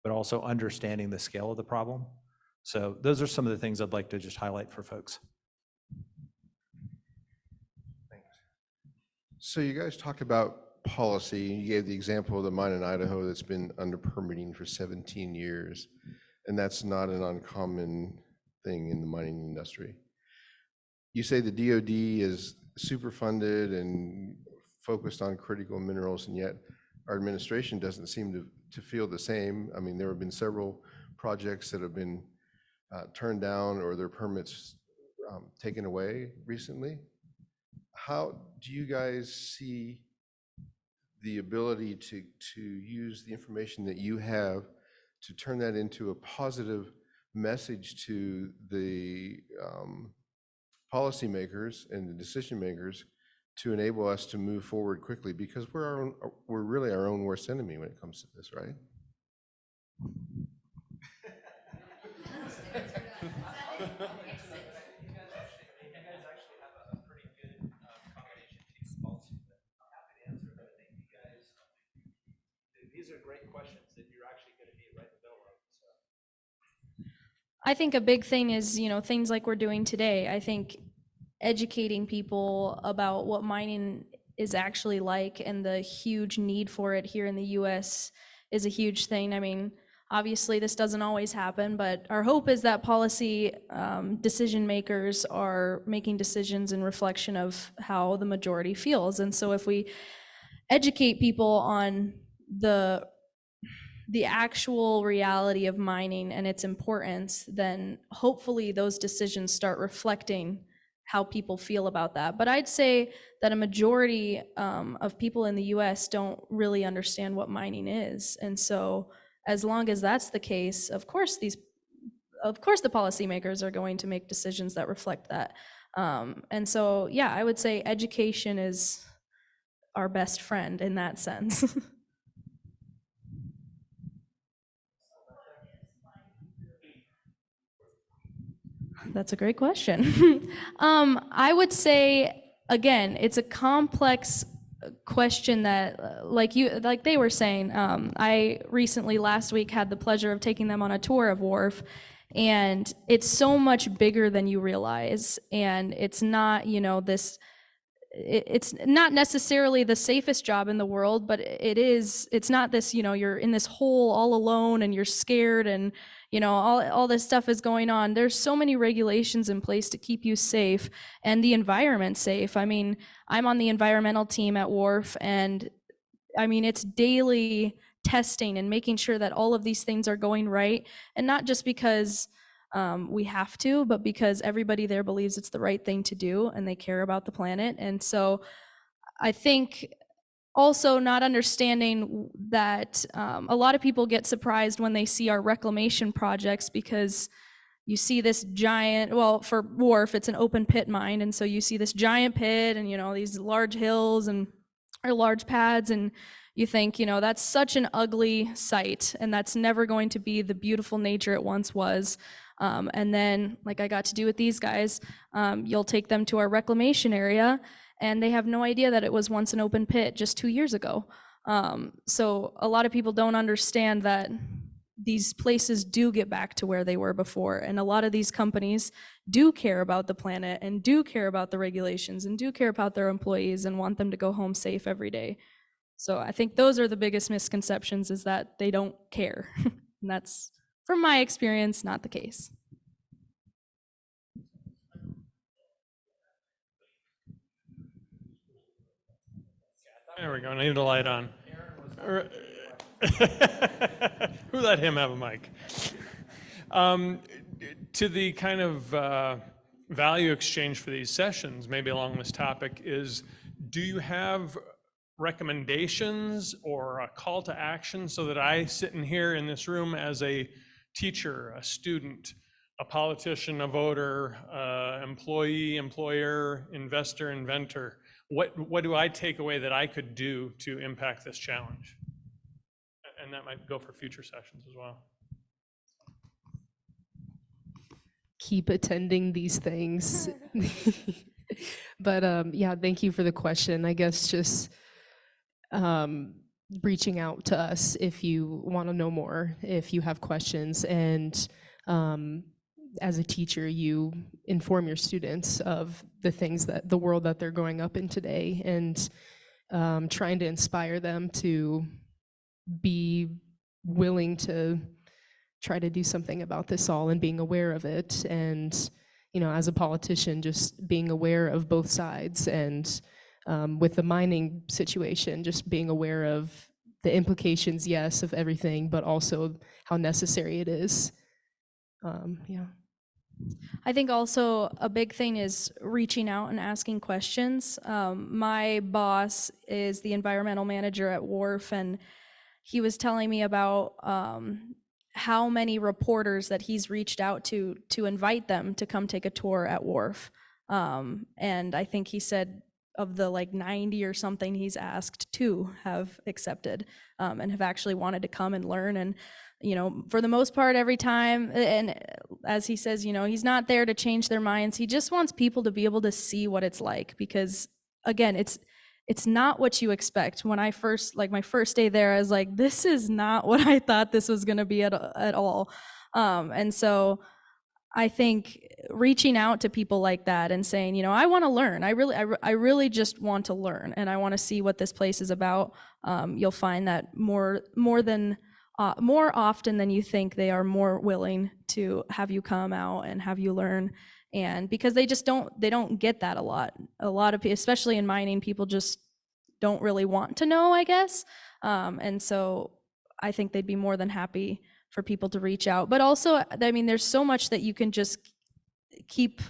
but also understanding the scale of the problem. So those are some of the things I'd like to just highlight for folks. So you guys talked about policy. You gave the example of the mine in Idaho that's been under permitting for 17 years, and that's not an uncommon thing in the mining industry. You say the DoD is super funded and focused on critical minerals, and yet our administration doesn't seem to feel the same. I mean, there have been several projects that have been turned down or their permits taken away recently. How do you guys see the ability to use the information that you have to turn that into a positive message to the policymakers and the decision makers to enable us to move forward quickly? Because we're really our own worst enemy when it comes to this, right? These are great questions that you're actually going to be right in the middle of. I think a big thing is, things like we're doing today. I think educating people about what mining is actually like and the huge need for it here in the US is a huge thing. I mean, obviously this doesn't always happen, but our hope is that policy decision makers are making decisions in reflection of how the majority feels. And so if we educate people on the actual reality of mining and its importance, then hopefully those decisions start reflecting how people feel about that. But I'd say that a majority of people in the US don't really understand what mining is. And so as long as that's the case, of course the policymakers are going to make decisions that reflect that. And so, yeah, I would say education is our best friend in that sense. That's a great question. I would say, again, it's a complex question that, like they were saying, I recently, last week, had the pleasure of taking them on a tour of Wharf, and it's so much bigger than you realize, and it's not, it's not necessarily the safest job in the world, but it's not this, you're in this hole all alone and you're scared and, all this stuff is going on. There's so many regulations in place to keep you safe and the environment safe. I mean, I'm on the environmental team at Wharf, and I mean, it's daily testing and making sure that all of these things are going right. And not just because we have to, but because everybody there believes it's the right thing to do and they care about the planet. And so I think also not understanding that a lot of people get surprised when they see our reclamation projects, because you see this giant, well, for Wharf, it's an open pit mine. And so you see this giant pit and, these large hills or large pads, and you think, that's such an ugly sight, and that's never going to be the beautiful nature it once was. And then, like I got to do with these guys, you'll take them to our reclamation area, and they have no idea that it was once an open pit just 2 years ago. So a lot of people don't understand that these places do get back to where they were before. And a lot of these companies do care about the planet and do care about the regulations and do care about their employees and want them to go home safe every day. So I think those are the biggest misconceptions, is that they don't care. And that's, from my experience, not the case. There we go. I need the light on. Who let him have a mic? To the kind of value exchange for these sessions, maybe along this topic, is, do you have recommendations or a call to action so that I sit in here in this room as a teacher, a student, a politician, a voter, employee, employer, investor, inventor? What do I take away that I could do to impact this challenge? And that might go for future sessions as well. Keep attending these things. But yeah, thank you for the question. I guess just reaching out to us if you want to know more, if you have questions, and as a teacher, you inform your students of the things that the world that they're growing up in today, and trying to inspire them to be willing to try to do something about this all and being aware of it. And, as a politician, just being aware of both sides, and with the mining situation, just being aware of the implications, yes, of everything, but also how necessary it is. Yeah. I think also a big thing is reaching out and asking questions. My boss is the environmental manager at Wharf, and he was telling me about how many reporters that he's reached out to invite them to come take a tour at Wharf. And I think he said of the 90 or something he's asked, 2 have accepted and have actually wanted to come and learn. And for the most part, every time, and as he says, he's not there to change their minds. He just wants people to be able to see what it's like, because again, it's not what you expect. When I first, my first day there, I was like, this is not what I thought this was going to be at all. And so I think reaching out to people like that and saying, I want to learn. I really just want to learn, and I want to see what this place is about. You'll find that more often than you think, they are more willing to have you come out and have you learn. And because they don't get that a lot of people, especially in mining, people just don't really want to know, I guess. And so I think they'd be more than happy for people to reach out. But also, I mean, there's so much that you can just keep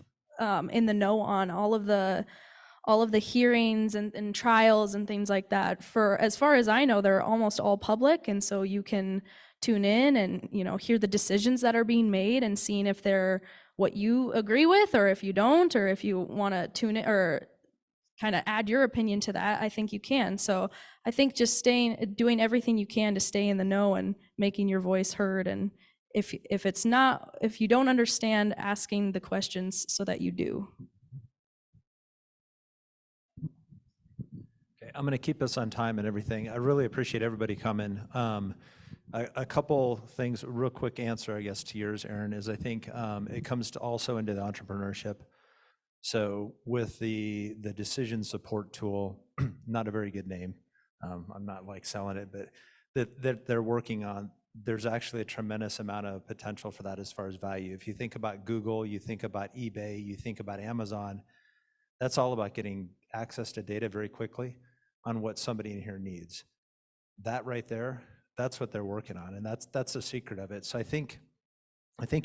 in the know on all of the hearings and trials and things like that. For as far as I know, they're almost all public, and so you can tune in and hear the decisions that are being made and seeing if they're what you agree with, or if you don't, or if you want to tune in or kind of add your opinion to that. I think you can. So I think just doing everything you can to stay in the know and making your voice heard. And if you don't understand, asking the questions so that you do. Okay, I'm going to keep us on time and everything. I really appreciate everybody coming. A couple things, real quick answer, I guess, to yours, Aaron, is I think it comes to also into the entrepreneurship. So with the decision support tool, not a very good name. I'm not like selling it, but that they're working on, there's actually a tremendous amount of potential for that as far as value. If you think about Google, you think about eBay, you think about Amazon, that's all about getting access to data very quickly on what somebody in here needs. That right there, that's what they're working on, and that's the secret of it. So I think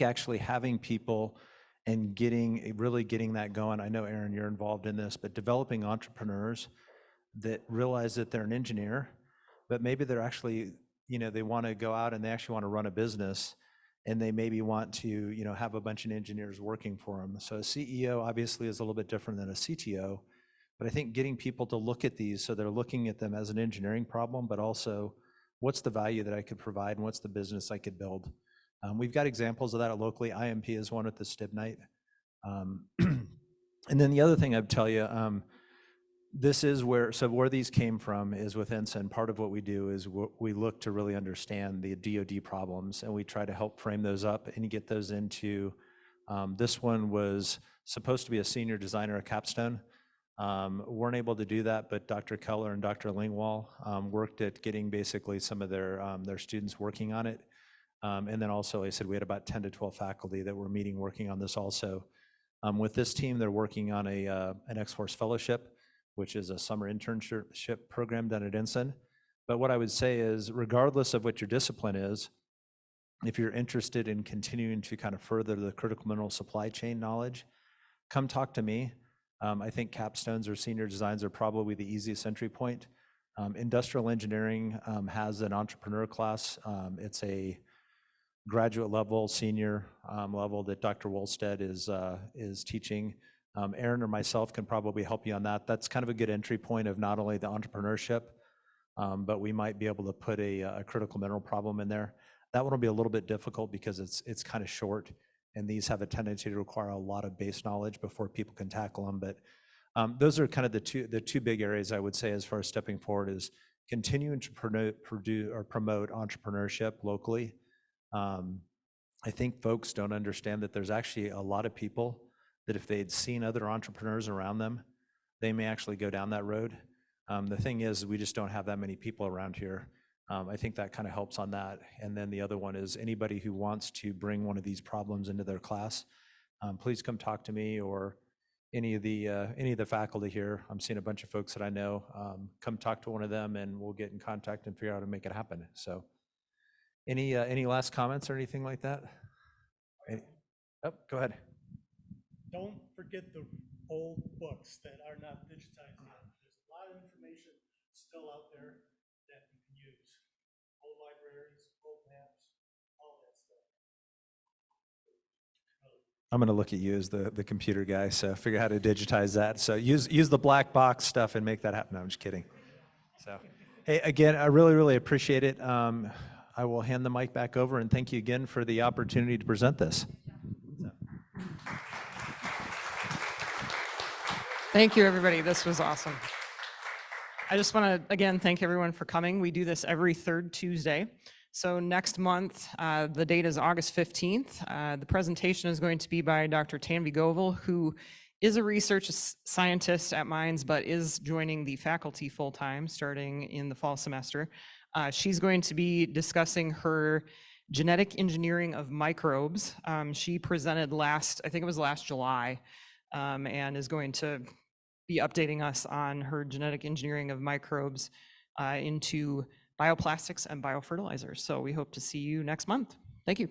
actually having people and really getting that going. I know, Aaron, you're involved in this, but developing entrepreneurs that realize that they're an engineer, but maybe they're actually, they want to go out and they actually want to run a business, and they maybe want to, have a bunch of engineers working for them. So a CEO obviously is a little bit different than a CTO, but I think getting people to look at these, so they're looking at them as an engineering problem, but also what's the value that I could provide and what's the business I could build. We've got examples of that locally. IMP is one at the STIB night. And then the other thing I'd tell you, this is where these came from is with Ensign. Part of what we do is we look to really understand the DoD problems, and we try to help frame those up and get those into, this one was supposed to be a senior designer at Capstone. Weren't able to do that, but Dr. Kellar and Dr. Lingwall worked at getting basically some of their students working on it. And then also, like I said, we had about 10 to 12 faculty that were meeting working on this also. With this team, they're working on an X-Force Fellowship, which is a summer internship program done at Ensign. But what I would say is, regardless of what your discipline is, if you're interested in continuing to kind of further the critical mineral supply chain knowledge, come talk to me. I think capstones or senior designs are probably the easiest entry point. Industrial engineering has an entrepreneur class. It's a graduate level, senior level that Dr. Wolstead is teaching. Aaron or myself can probably help you on that. That's kind of a good entry point of not only the entrepreneurship, but we might be able to put a critical mineral problem in there. That one will be a little bit difficult because it's kind of short, and these have a tendency to require a lot of base knowledge before people can tackle them. But those are kind of the two big areas I would say as far as stepping forward is continuing to promote entrepreneurship locally. I think folks don't understand that there's actually a lot of people that if they'd seen other entrepreneurs around them, they may actually go down that road. The thing is, we just don't have that many people around here. I think that kind of helps on that. And then the other one is anybody who wants to bring one of these problems into their class, please come talk to me or any of the faculty here. I'm seeing a bunch of folks that I know. Come talk to one of them and we'll get in contact and figure out how to make it happen. So any last comments or anything like that? Oh, go ahead. Don't forget the old books that are not digitized yet. There's a lot of information still out there that you can use. Old libraries, old maps, all that stuff. I'm going to look at you as the computer guy, so figure out how to digitize that. So use the black box stuff and make that happen. No, I'm just kidding. So, hey, again, I really, really appreciate it. I will hand the mic back over and thank you again for the opportunity to present this. Thank you, everybody. This was awesome. I just want to, again, thank everyone for coming. We do this every third Tuesday. So next month, the date is August 15th. The presentation is going to be by Dr. Tanvi Govill, who is a research scientist at Mines, but is joining the faculty full-time starting in the fall semester. She's going to be discussing her genetic engineering of microbes. She presented I think it was last July, and is going to be updating us on her genetic engineering of microbes into bioplastics and biofertilizers. So we hope to see you next month. Thank you.